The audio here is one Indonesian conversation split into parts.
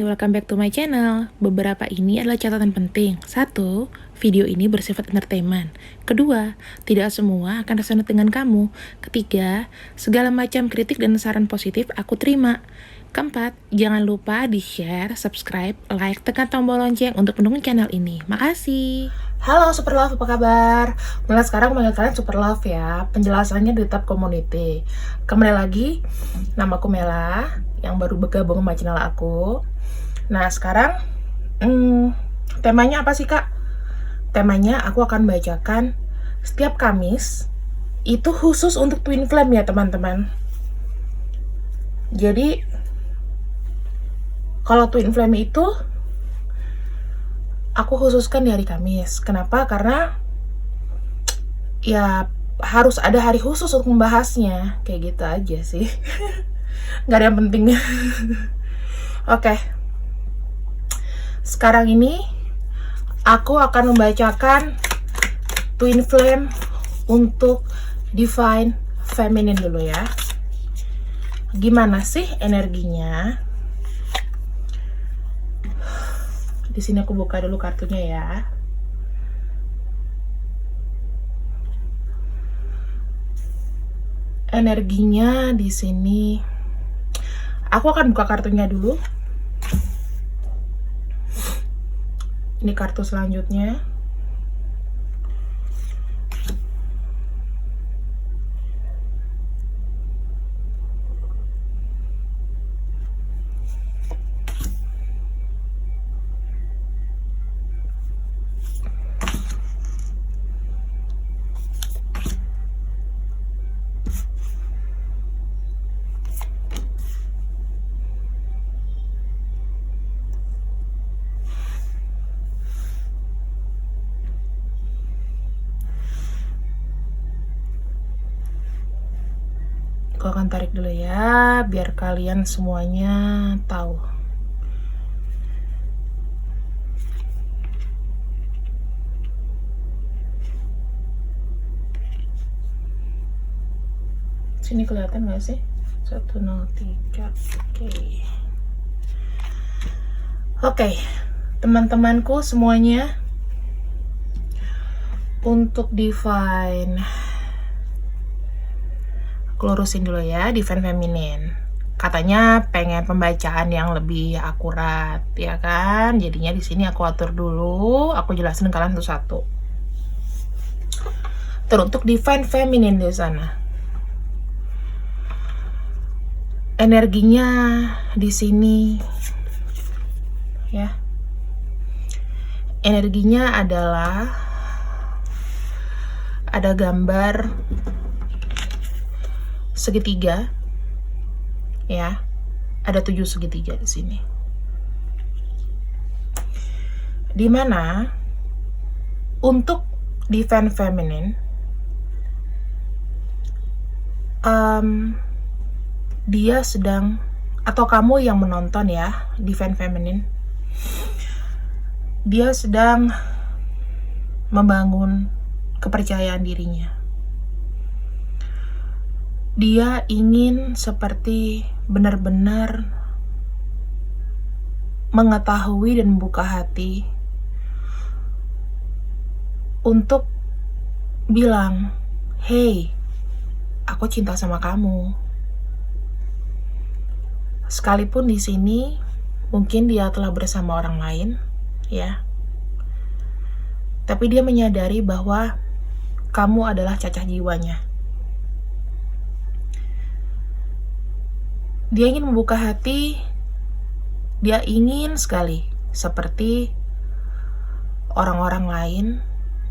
welcome back to my channel. Beberapa ini adalah catatan penting. Satu, video ini bersifat entertainment. Kedua, tidak semua akan resonate dengan kamu. Ketiga, segala macam kritik dan saran positif aku terima. Keempat, jangan lupa di-share, subscribe, like, tekan tombol lonceng untuk mendukung channel ini. Makasih. Halo Super Love, apa kabar? Mulai sekarang panggil kalian Super Love ya. Penjelasannya di tab community. Kembali lagi, nama aku Mela yang baru bergabung sama channel aku. Nah sekarang temanya apa sih kak? Temanya aku akan bacakan setiap Kamis. Itu khusus untuk Twin Flame ya teman-teman. Jadi kalau Twin Flame itu aku khususkan di hari Kamis. Kenapa? Karena ya harus ada hari khusus untuk membahasnya. Kayak gitu aja sih. Nggak ada yang penting. Oke. Sekarang ini aku akan membacakan Twin Flame untuk Divine Feminine dulu ya. Gimana sih energinya? Di sini aku buka dulu kartunya ya. Energinya di sini. Aku akan buka kartunya dulu. Ini kartu selanjutnya. Aku akan tarik dulu ya, biar kalian semuanya tahu. Sini kelihatan nggak sih? 103. Oke, teman-temanku semuanya, untuk Divine, aku lurusin dulu ya, Divine Feminine. Katanya pengen pembacaan yang lebih akurat, ya kan? Jadinya di sini aku atur dulu, aku jelasin kalian satu-satu. Teruntuk Divine Feminine di sana. Energinya di sini ya. Energinya adalah ada gambar segitiga ya. Ada 7 segitiga di sini. Dimana untuk Divine Feminine dia sedang, atau kamu yang menonton ya, Divine Feminine, dia sedang membangun kepercayaan dirinya. Dia ingin seperti benar-benar mengetahui dan membuka hati untuk bilang, hey, aku cinta sama kamu. Sekalipun di sini mungkin dia telah bersama orang lain, ya. Tapi dia menyadari bahwa kamu adalah cacah jiwanya. Dia ingin membuka hati, dia ingin sekali seperti orang-orang lain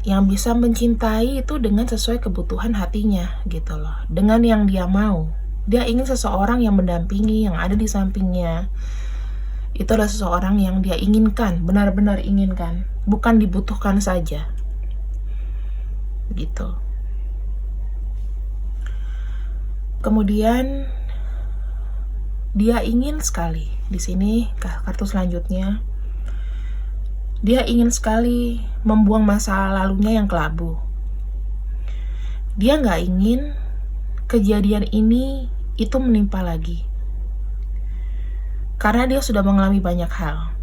yang bisa mencintai itu dengan sesuai kebutuhan hatinya gitu loh, dengan yang dia mau. Dia ingin seseorang yang mendampingi, yang ada di sampingnya. Itu adalah seseorang yang dia inginkan, benar-benar inginkan, bukan dibutuhkan saja. Gitu. Kemudian dia ingin sekali, di sini kartu selanjutnya, dia ingin sekali membuang masa lalunya yang kelabu. Dia nggak ingin kejadian ini itu menimpa lagi. karena dia sudah mengalami banyak hal.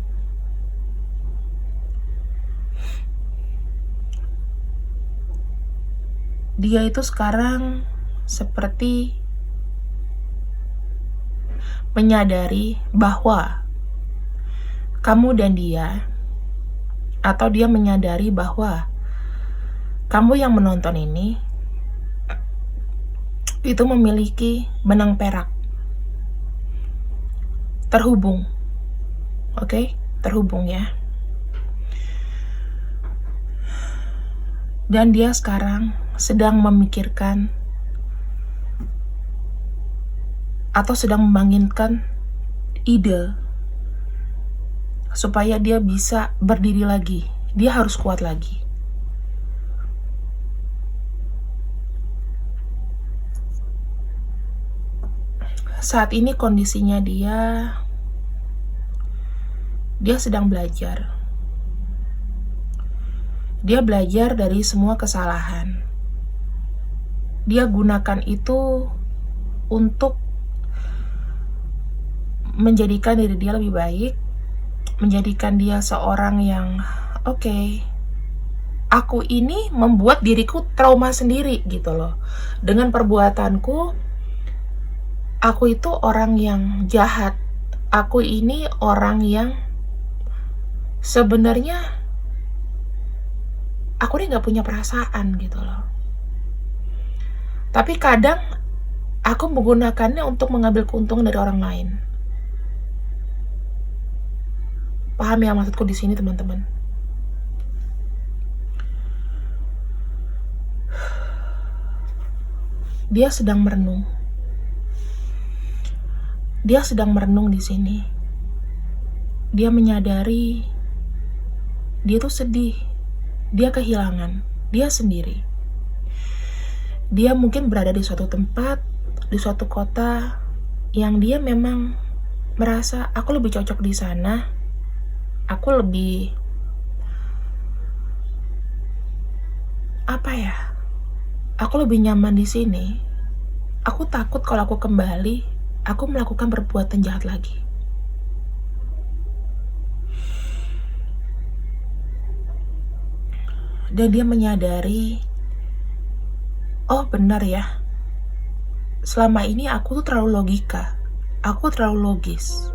Dia itu sekarang seperti menyadari bahwa kamu dan dia, atau dia menyadari bahwa kamu yang menonton ini itu memiliki benang perak. Terhubung. Oke? Terhubung ya. Dan dia sekarang sedang memikirkan atau sedang membangunkan ide supaya dia bisa berdiri lagi. Dia harus kuat lagi. Saat ini kondisinya dia sedang belajar. Dia belajar dari semua kesalahan. Dia gunakan itu untuk menjadikan diri dia lebih baik, menjadikan dia seorang yang oke, aku ini membuat diriku trauma sendiri gitu loh. Dengan perbuatanku, aku itu orang yang jahat. Aku ini orang yang sebenarnya aku ini gak punya perasaan gitu loh. Tapi kadang aku menggunakannya untuk mengambil keuntungan dari orang lain. Paham ya maksudku di sini, teman-teman? Dia sedang merenung. Dia sedang merenung di sini. Dia menyadari dia tuh sedih. Dia kehilangan. Dia sendiri. Dia mungkin berada di suatu tempat, di suatu kota yang dia memang merasa aku lebih cocok di sana. Aku lebih aku lebih nyaman di sini. Aku takut kalau aku kembali, aku melakukan perbuatan jahat lagi. Dan dia menyadari, oh benar ya, selama ini aku tuh terlalu logika, aku terlalu logis.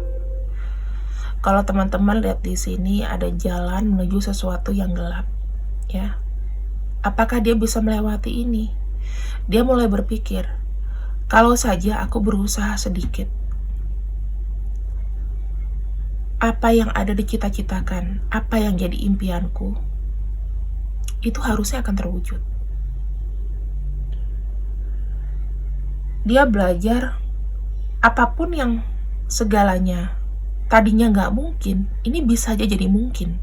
Kalau teman-teman lihat di sini ada jalan menuju sesuatu yang gelap, ya. Apakah dia bisa melewati ini? Dia mulai berpikir, kalau saja aku berusaha sedikit. Apa yang ada dicita-citakan, apa yang jadi impianku, itu harusnya akan terwujud. Dia belajar apapun yang segalanya tadinya nggak mungkin, ini bisa aja jadi mungkin.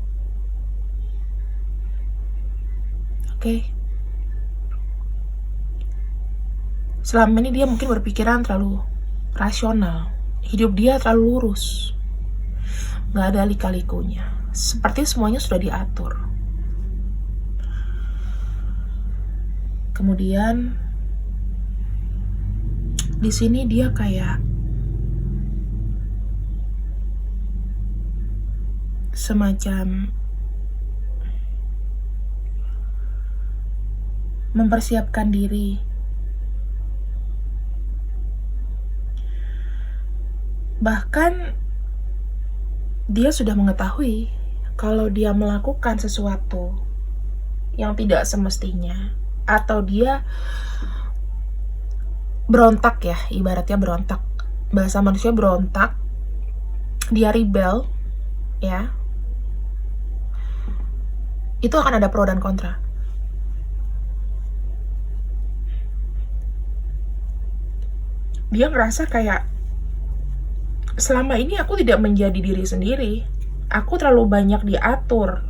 Oke. Selama ini dia mungkin berpikiran terlalu rasional. Hidup dia terlalu lurus. Nggak ada lika-likunya. Seperti semuanya sudah diatur. Kemudian di sini dia kayak semacam mempersiapkan diri. Bahkan dia sudah mengetahui kalau dia melakukan sesuatu yang tidak semestinya, atau dia berontak ya, ibaratnya berontak, bahasa manusia berontak, dia rebel ya, itu akan ada pro dan kontra. Dia ngerasa kayak selama ini aku tidak menjadi diri sendiri, aku terlalu banyak diatur.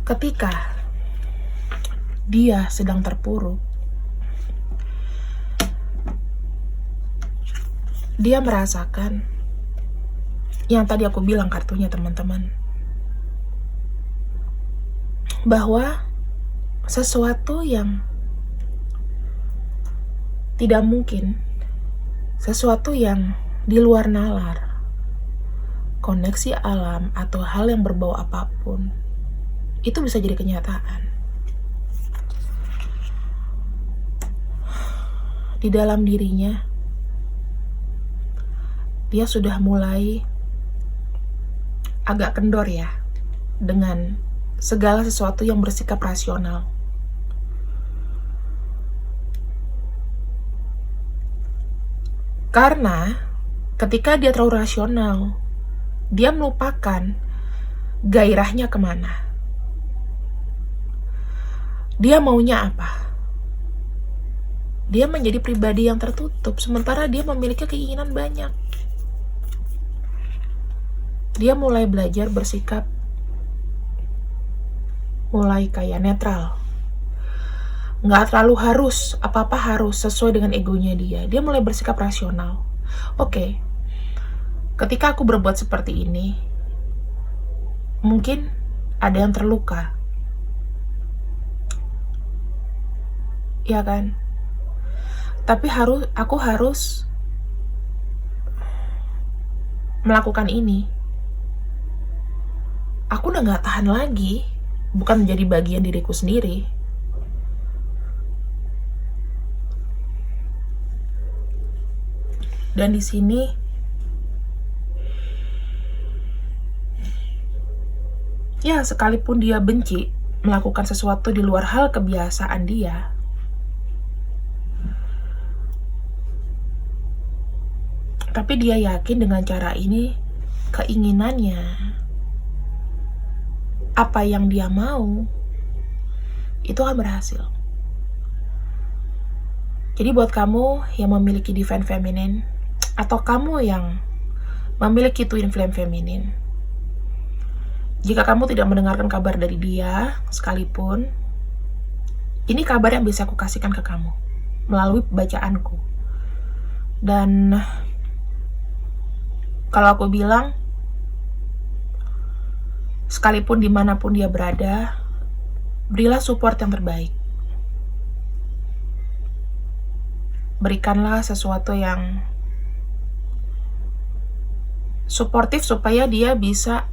Ketika dia sedang terpuruk, dia merasakan yang tadi aku bilang kartunya, teman-teman, bahwa sesuatu yang tidak mungkin, sesuatu yang di luar nalar, koneksi alam atau hal yang berbau apapun, itu bisa jadi kenyataan. Di dalam dirinya, dia sudah mulai agak kendor ya dengan segala sesuatu yang bersikap rasional. Karena ketika dia terlalu rasional, dia melupakan gairahnya kemana. Dia maunya apa? Dia menjadi pribadi yang tertutup, sementara dia memiliki keinginan banyak. Dia mulai belajar bersikap mulai kayak netral. Nggak terlalu harus, apa-apa harus sesuai dengan egonya dia. Dia mulai bersikap rasional. Oke, ketika aku berbuat seperti ini, mungkin ada yang terluka. Ya kan? Tapi aku harus melakukan ini. Aku udah nggak tahan lagi, bukan menjadi bagian diriku sendiri. Dan di sini ya, sekalipun dia benci melakukan sesuatu di luar hal kebiasaan dia, tapi dia yakin dengan cara ini, keinginannya, apa yang dia mau, itu akan berhasil. Jadi buat kamu yang memiliki divine feminine, atau kamu yang memiliki twin flame feminine, jika kamu tidak mendengarkan kabar dari dia sekalipun, ini kabar yang bisa aku kasihkan ke kamu melalui bacaanku. Dan kalau aku bilang, sekalipun dimanapun dia berada, berilah support yang terbaik. Berikanlah sesuatu yang suportif supaya dia bisa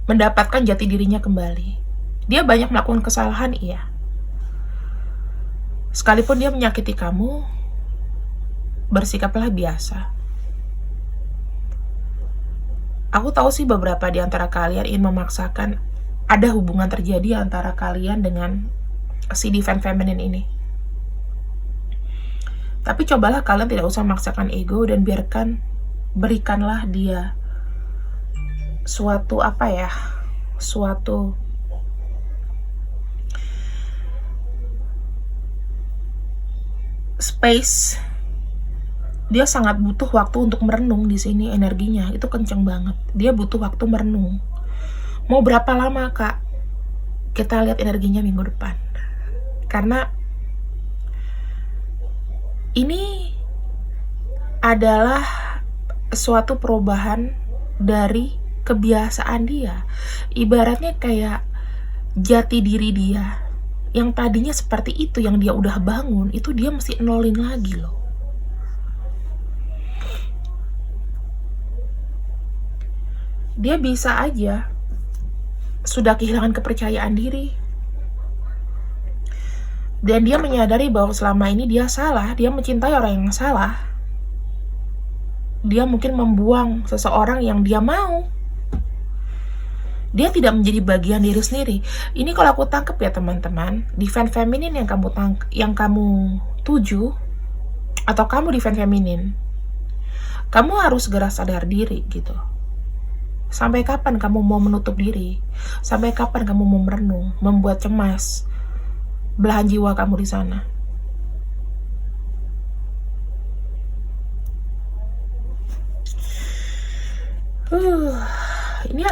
mendapatkan jati dirinya kembali. Dia banyak melakukan kesalahan, iya. Sekalipun dia menyakiti kamu, bersikaplah biasa. Aku tahu sih beberapa di antara kalian ingin memaksakan ada hubungan terjadi antara kalian dengan si divine feminine ini. Tapi cobalah kalian tidak usah memaksakan ego dan berikanlah dia suatu space. Dia sangat butuh waktu untuk merenung di sini, energinya itu kenceng banget. Dia butuh waktu merenung. Mau berapa lama, Kak? Kita lihat energinya minggu depan. Karena ini adalah suatu perubahan dari kebiasaan dia. Ibaratnya kayak jati diri dia. Yang tadinya seperti itu, yang dia udah bangun, itu dia mesti nolin lagi loh. Dia bisa aja sudah kehilangan kepercayaan diri. Dan dia menyadari bahwa selama ini dia salah, dia mencintai orang yang salah. Dia mungkin membuang seseorang yang dia mau. Dia tidak menjadi bagian diri sendiri. Ini kalau aku tangkap ya teman-teman, divine feminine yang kamu tuju, atau kamu divine feminine, kamu harus segera sadar diri gitu. Sampai kapan kamu mau menutup diri? Sampai kapan kamu mau merenung, membuat cemas belahan jiwa kamu di sana? Ini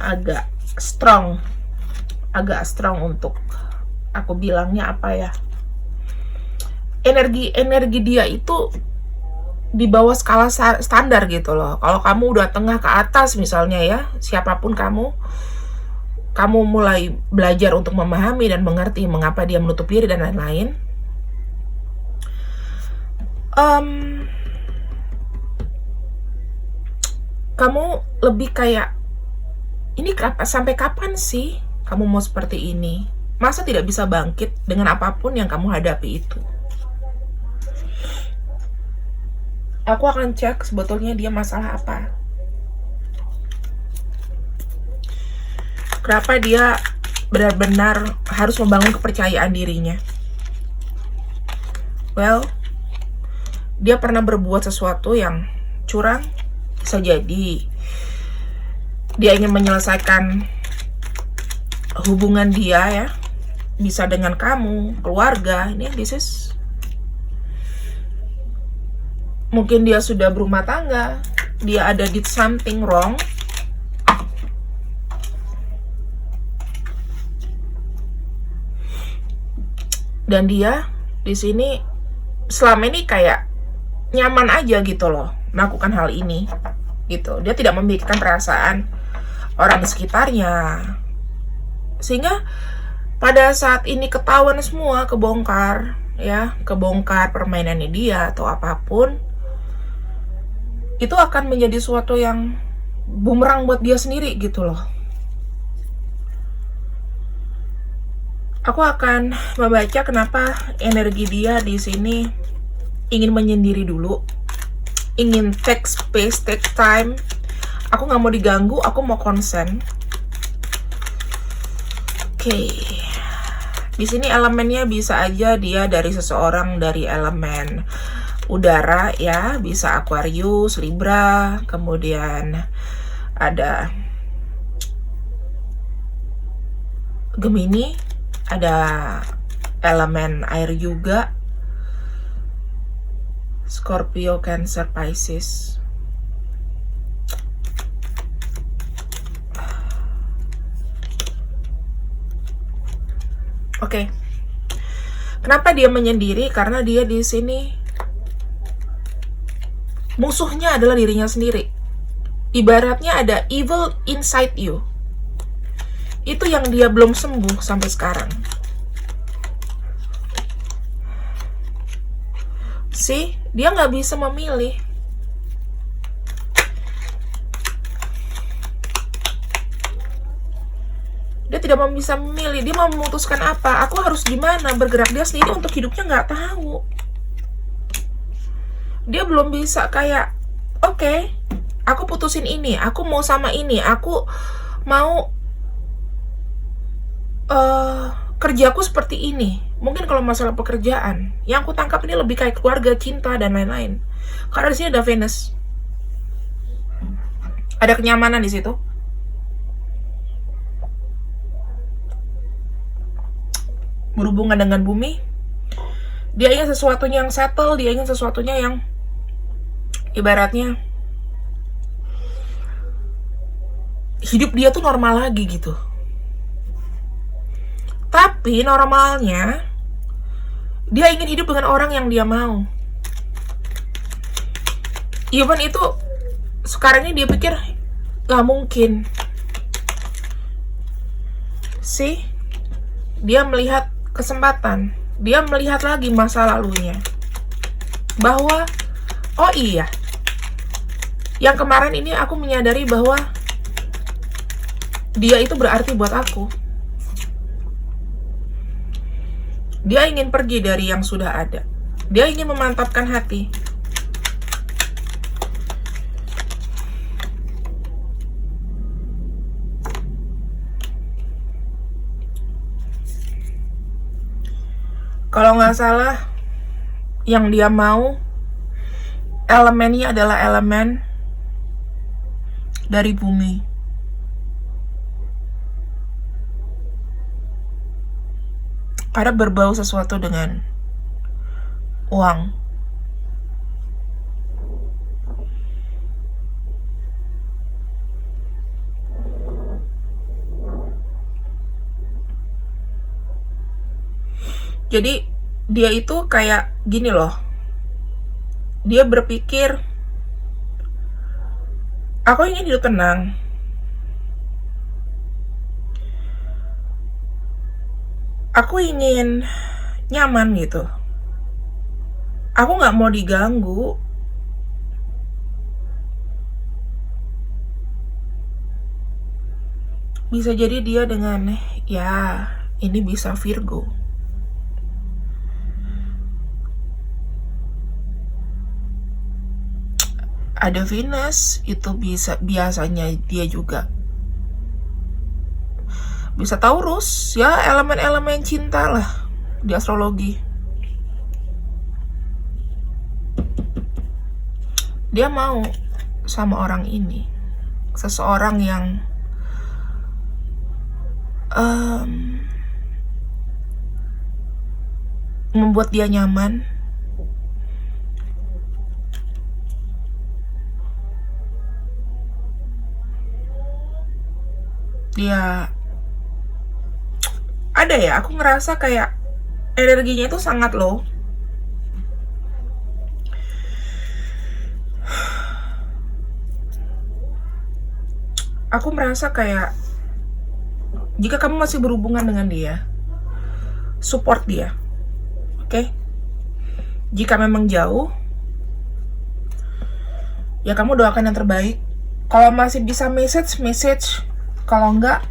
agak strong untuk aku bilangnya apa ya? Energi dia itu di bawah skala standar gitu loh. Kalau kamu udah tengah ke atas misalnya ya, siapapun kamu, kamu mulai belajar untuk memahami dan mengerti mengapa dia menutup diri dan lain-lain, kamu lebih kayak, ini sampai kapan sih kamu mau seperti ini? Masa tidak bisa bangkit dengan apapun yang kamu hadapi itu? Aku akan cek sebetulnya dia masalah apa. Kenapa dia benar-benar harus membangun kepercayaan dirinya? Well, dia pernah berbuat sesuatu yang curang, bisa jadi dia ingin menyelesaikan hubungan dia ya, bisa dengan kamu, keluarga. Ini mungkin dia sudah berumah tangga, dia ada did something wrong, dan dia di sini selama ini kayak nyaman aja gitu loh melakukan hal ini gitu. Dia tidak memikirkan perasaan orang di sekitarnya, sehingga pada saat ini ketahuan semua, kebongkar permainannya dia atau apapun, itu akan menjadi suatu yang bumerang buat dia sendiri gitu loh. Aku akan membaca kenapa energi dia di sini ingin menyendiri dulu, ingin take space, take time. Aku nggak mau diganggu, aku mau konsen. Oke. Di sini elemennya bisa aja dia dari seseorang dari elemen udara ya, bisa Aquarius, Libra, kemudian ada Gemini, ada elemen air juga, Scorpio, Cancer, Pisces. Oke. Kenapa dia menyendiri? Karena dia di sini musuhnya adalah dirinya sendiri. Ibaratnya ada evil inside you. Itu yang dia belum sembuh sampai sekarang. See, dia nggak bisa memilih. Dia tidak bisa memilih. Dia mau memutuskan apa? Aku harus gimana bergerak? Dia sendiri untuk hidupnya nggak tahu. Dia belum bisa kayak, oke, aku putusin ini, aku mau sama ini, aku mau kerjaku seperti ini. Mungkin kalau masalah pekerjaan, yang aku tangkap ini lebih kayak keluarga, cinta, dan lain-lain. Karena di sini ada Venus, ada kenyamanan di situ. Berhubungan dengan bumi, dia ingin sesuatunya yang settle, dia ingin sesuatunya yang ibaratnya hidup dia tuh normal lagi gitu. Tapi normalnya dia ingin hidup dengan orang yang dia mau. Even itu sekarang ini dia pikir gak mungkin. See, dia melihat kesempatan, dia melihat lagi masa lalunya, bahwa oh iya, yang kemarin ini aku menyadari bahwa dia itu berarti buat aku. Dia ingin pergi dari yang sudah ada. Dia ingin memantapkan hati. Kalau nggak salah, yang dia mau elemennya adalah elemen dari bumi. Karena berbau sesuatu dengan uang. Jadi dia itu kayak gini loh. Dia berpikir, aku ingin hidup tenang. Aku ingin nyaman gitu. Aku nggak mau diganggu. Bisa jadi dia dengan, ya, ini bisa Virgo. Ada Venus, itu biasanya dia juga. Bisa Taurus, ya elemen-elemen cinta lah di astrologi. Dia mau sama orang ini. Seseorang yang membuat dia nyaman. Dia ada ya, aku ngerasa kayak energinya itu sangat low. Aku merasa kayak jika kamu masih berhubungan dengan dia, support dia. Oke? Jika memang jauh, ya kamu doakan yang terbaik. Kalau masih bisa message. Kalau enggak,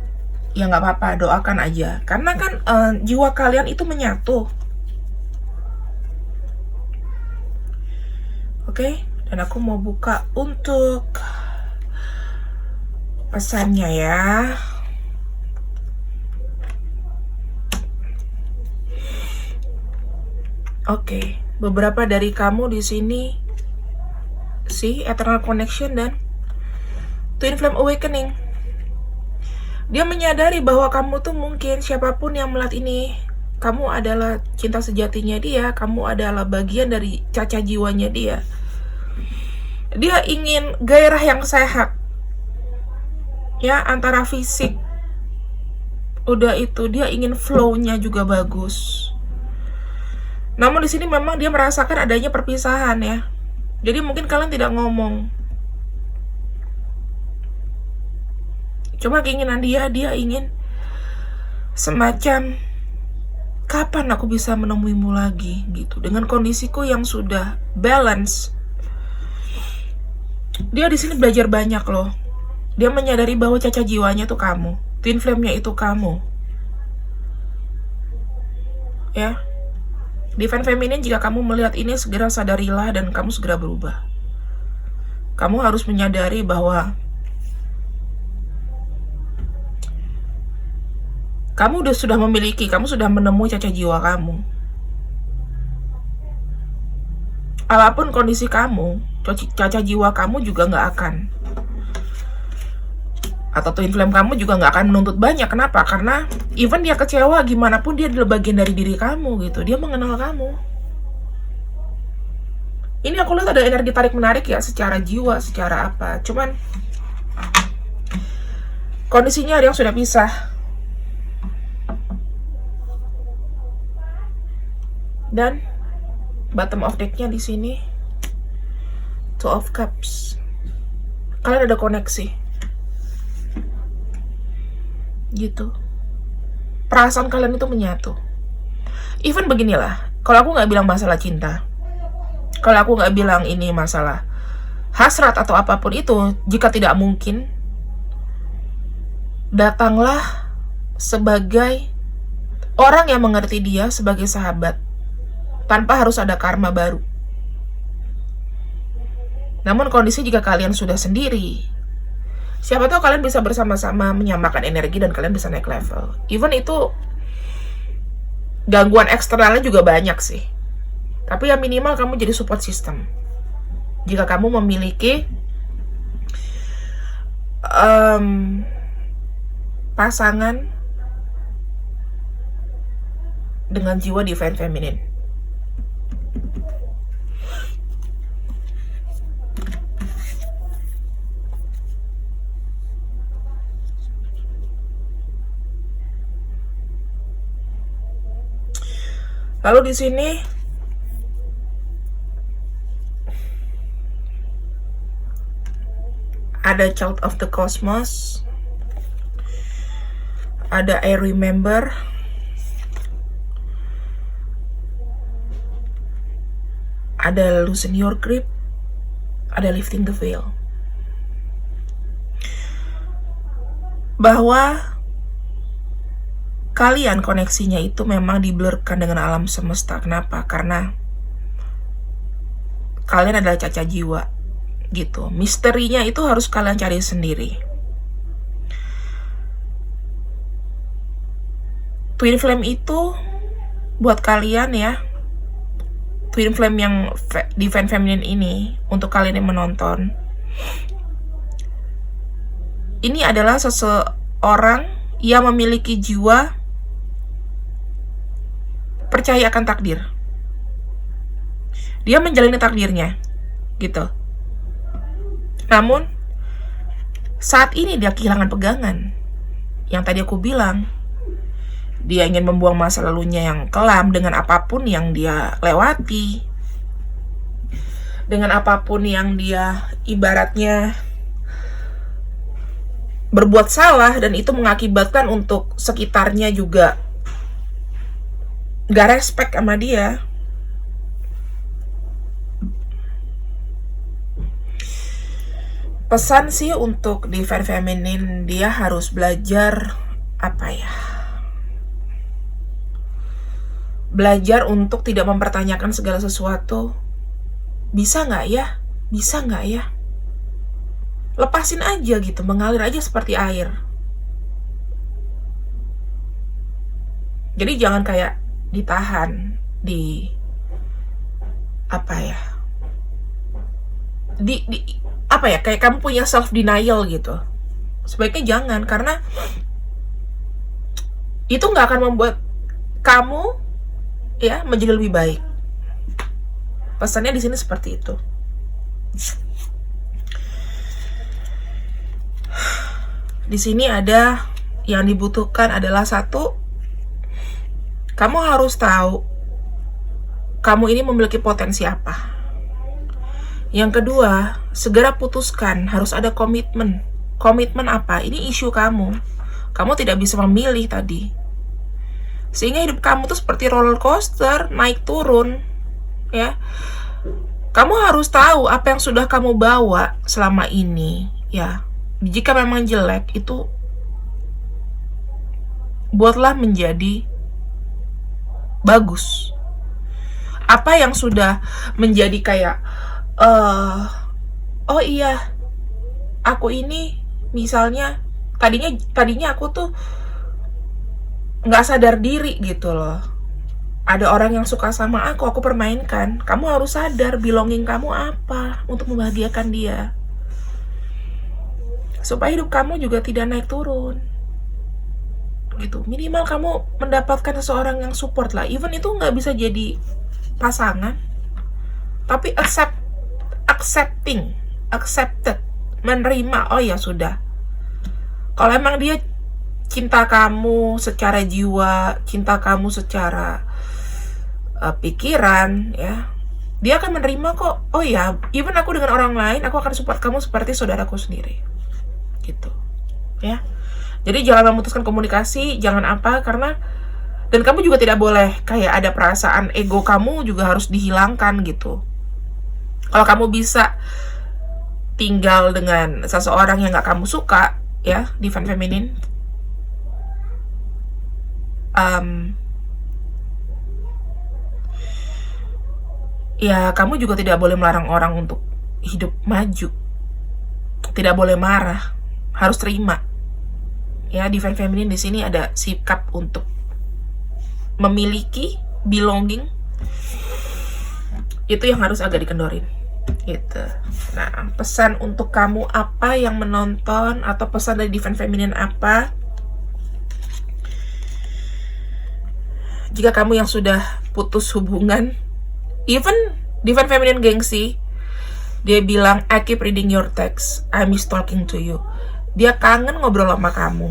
ya nggak apa-apa, doakan aja. Karena kan jiwa kalian itu menyatu. Oke? Dan aku mau buka untuk pesannya ya. Oke, beberapa dari kamu di sini Eternal Connection dan Twin Flame Awakening. Dia menyadari bahwa kamu tuh mungkin siapapun yang melihat ini, kamu adalah cinta sejatinya dia, kamu adalah bagian dari caca jiwanya dia. Dia ingin gairah yang sehat. Ya, antara fisik. Udah itu, dia ingin flow-nya juga bagus. Namun di sini memang dia merasakan adanya perpisahan ya. Jadi mungkin kalian tidak ngomong. Cuma keinginan dia ingin semacam kapan aku bisa menemuimu lagi gitu. Dengan kondisiku yang sudah balance. Dia di sini belajar banyak loh. Dia menyadari bahwa caca jiwanya itu kamu. Twin flame-nya itu kamu. Ya. Divine Feminine, jika kamu melihat ini, segera sadarilah dan kamu segera berubah. Kamu harus menyadari bahwa kamu sudah memiliki, kamu sudah menemui caca jiwa kamu. Apapun kondisi kamu, caca jiwa kamu juga nggak akan, atau twin flame kamu juga nggak akan menuntut banyak. Kenapa? Karena even dia kecewa gimana pun, dia adalah bagian dari diri kamu gitu. Dia mengenal kamu. Ini aku lihat ada energi tarik menarik ya, secara jiwa, secara apa. Cuman kondisinya ada yang sudah pisah. Dan bottom of deck-nya di sini Two of Cups. Kalian ada koneksi. Gitu. Perasaan kalian itu menyatu. Even beginilah, kalau aku nggak bilang masalah cinta, kalau aku nggak bilang ini masalah hasrat atau apapun itu, jika tidak mungkin, datanglah sebagai orang yang mengerti dia, sebagai sahabat, tanpa harus ada karma baru. Namun kondisi jika kalian sudah sendiri, siapa tahu kalian bisa bersama-sama menyamakan energi dan kalian bisa naik level. Even itu gangguan eksternalnya juga banyak sih. Tapi ya minimal kamu jadi support system. Jika kamu memiliki pasangan dengan jiwa divine feminine. Lalu di sini ada Child of the Cosmos, ada I Remember, ada loosen your grip, ada lifting the veil. Bahwa kalian koneksinya itu memang diblurkan dengan alam semesta. Kenapa? Karena kalian adalah cacat jiwa gitu. Misterinya itu harus kalian cari sendiri. Twin flame itu buat kalian ya, twin flame yang divine feminine ini, untuk kalian yang menonton, ini adalah seseorang yang memiliki jiwa percaya akan takdir. Dia menjalani takdirnya gitu. Namun saat ini dia kehilangan pegangan. Yang tadi aku bilang, dia ingin membuang masa lalunya yang kelam dengan apapun yang dia lewati, dengan apapun yang dia ibaratnya berbuat salah, dan itu mengakibatkan untuk sekitarnya juga gak respect sama dia. Pesan sih untuk divine feminine, dia harus belajar belajar untuk tidak mempertanyakan segala sesuatu. Bisa nggak ya? Bisa nggak ya? Lepasin aja gitu, mengalir aja seperti air. Jadi jangan kayak ditahan, kayak kamu punya self denial gitu. Sebaiknya jangan, karena itu nggak akan membuat kamu ya menjadi lebih baik. Pesannya di sini seperti itu. Di sini ada yang dibutuhkan adalah satu, kamu harus tahu kamu ini memiliki potensi apa. Yang kedua, segera putuskan, harus ada komitmen. Komitmen apa? Ini isu kamu. Kamu tidak bisa memilih tadi. Sehingga hidup kamu tuh seperti roller coaster, naik turun, ya. Kamu harus tahu apa yang sudah kamu bawa selama ini, ya. Jika memang jelek, itu buatlah menjadi bagus. Apa yang sudah menjadi kayak, oh iya, aku ini misalnya tadinya aku tuh nggak sadar diri gitu loh. Ada orang yang suka sama aku permainkan. Kamu harus sadar belonging kamu apa untuk membahagiakan dia, supaya hidup kamu juga tidak naik turun gitu. Minimal kamu mendapatkan seseorang yang support lah. Even itu nggak bisa jadi pasangan, tapi accepted, menerima. Oh ya sudah, kalau emang dia cinta kamu secara jiwa, cinta kamu secara pikiran, ya, dia akan menerima kok. Oh ya, even aku dengan orang lain, aku akan support kamu seperti saudaraku sendiri, gitu, ya. Jadi jangan memutuskan komunikasi, jangan karena, dan kamu juga tidak boleh kayak ada perasaan ego kamu juga harus dihilangkan gitu. Kalau kamu bisa tinggal dengan seseorang yang gak kamu suka, ya, divine feminine, ya kamu juga tidak boleh melarang orang untuk hidup maju. Tidak boleh marah, harus terima. Ya, divine feminine di sini ada sikap untuk memiliki belonging. Itu yang harus agak dikendorin gitu. Nah, pesan untuk kamu apa yang menonton, atau pesan dari divine feminine apa? Jika kamu yang sudah putus hubungan, even divine feminine gengsi, dia bilang, I keep reading your text, I miss talking to you. Dia kangen ngobrol sama kamu.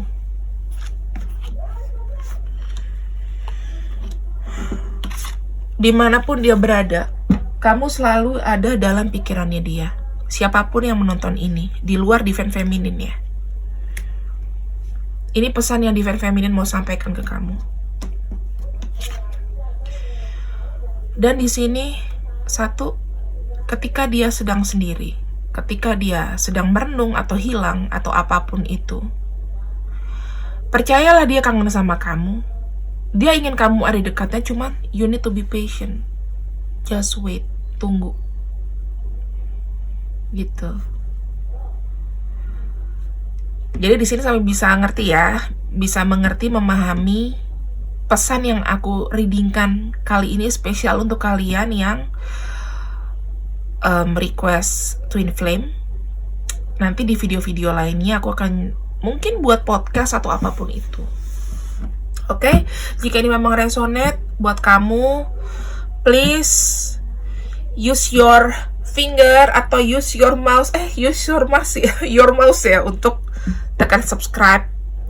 Dimanapun dia berada, kamu selalu ada dalam pikirannya dia. Siapapun yang menonton ini, di luar divine feminine ya. Ini pesan yang divine feminine mau sampaikan ke kamu. Dan di sini Satu, ketika dia sedang sendiri, ketika dia sedang merenung atau hilang atau apapun itu, percayalah dia kangen sama kamu. Dia ingin kamu ada di dekatnya, cuman you need to be patient. Just wait, tunggu. Gitu. Jadi di sini sampai bisa ngerti ya, bisa mengerti, memahami pesan yang aku readingkan kali ini spesial untuk kalian yang request Twin Flame. Nanti di video-video lainnya aku akan mungkin buat podcast atau apapun itu. Oke, jika ini memang resonate buat kamu, please use your finger atau use your mouse ya untuk tekan subscribe,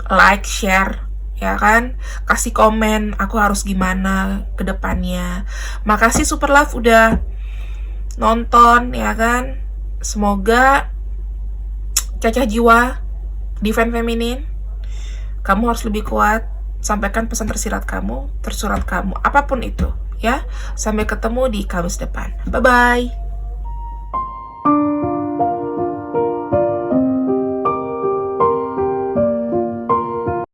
like, share, ya kan? Kasih komen, aku harus gimana ke depannya. Makasih Super Love udah nonton, ya kan? Semoga cacah jiwa Divine Feminine, kamu harus lebih kuat. Sampaikan pesan tersurat kamu, apapun itu, ya. Sampai ketemu di Kamis depan. Bye-bye.